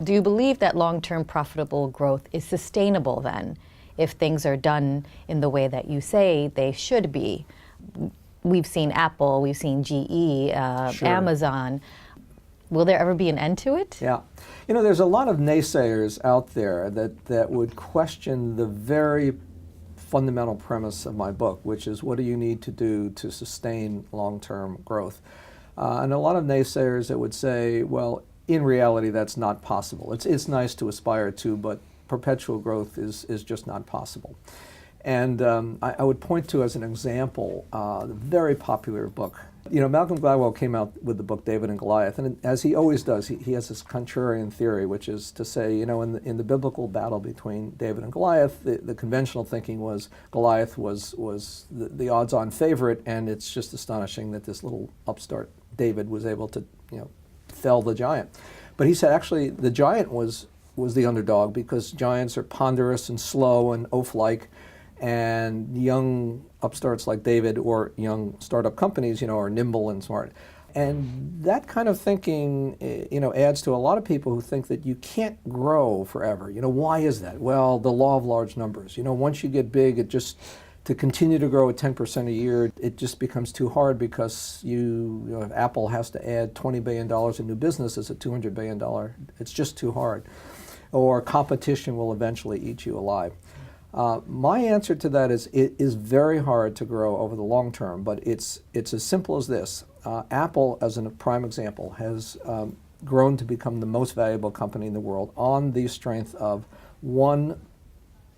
Do you believe that long-term profitable growth is sustainable then, if things are done in the way that you say they should be? We've seen Apple, we've seen GE, Sure. Amazon. Will there ever be an end to it? Yeah. You know, there's a lot of naysayers out there that would question the very fundamental premise of my book, which is what do you need to do to sustain long-term growth? And a lot of naysayers that would say, well, in reality, that's not possible. It's nice to aspire to, but perpetual growth is just not possible. And I would point to, as an example, the very popular book. You know, Malcolm Gladwell came out with the book David and Goliath, and as he always does, he has this contrarian theory, which is to say, you know, in the biblical battle between David and Goliath, the conventional thinking was Goliath was the odds-on favorite, and it's just astonishing that this little upstart David was able to, you know, fell the giant. But he said actually the giant was the underdog, because giants are ponderous and slow and oaf-like, and young upstarts like David or young startup companies, you know, are nimble and smart. And that kind of thinking, you know, adds to a lot of people who think that you can't grow forever. You know, why is that? Well, the law of large numbers. You know, once you get big, it just, to continue to grow at 10% a year, it just becomes too hard, because you know, if Apple has to add $20 billion in new business as a $200 billion, it's just too hard. Or competition will eventually eat you alive. My answer to that is it is very hard to grow over the long term, but it's as simple as this. Apple, as a prime example, has grown to become the most valuable company in the world on the strength of one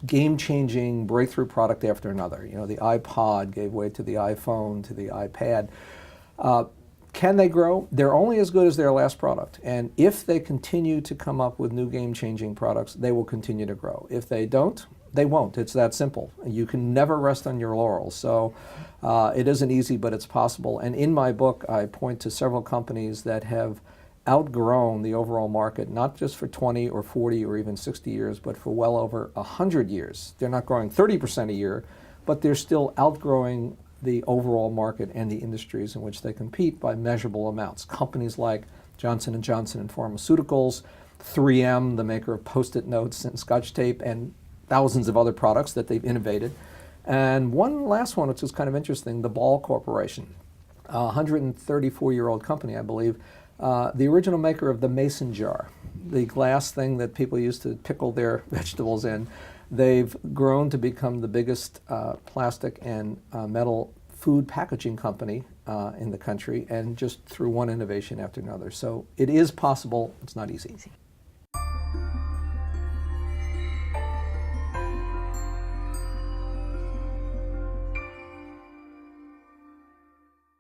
game-changing breakthrough product after another. You know, the iPod gave way to the iPhone, to the iPad. Can they grow? They're only as good as their last product. And if they continue to come up with new game-changing products, they will continue to grow. If they don't, they won't. It's that simple. You can never rest on your laurels. So it isn't easy, but it's possible. And in my book, I point to several companies that have outgrown the overall market, not just for 20 or 40 or even 60 years, but for well over 100 years. They're not growing 30% a year, but they're still outgrowing the overall market and the industries in which they compete by measurable amounts. Companies like Johnson & Johnson in pharmaceuticals, 3M, the maker of Post-it notes and Scotch tape, and thousands of other products that they've innovated. And one last one, which is kind of interesting, the Ball Corporation, a 134-year-old company, I believe, the original maker of the mason jar, the glass thing that people used to pickle their vegetables in. They've grown to become the biggest plastic and metal food packaging company in the country, and just through one innovation after another. So it is possible. It's not easy.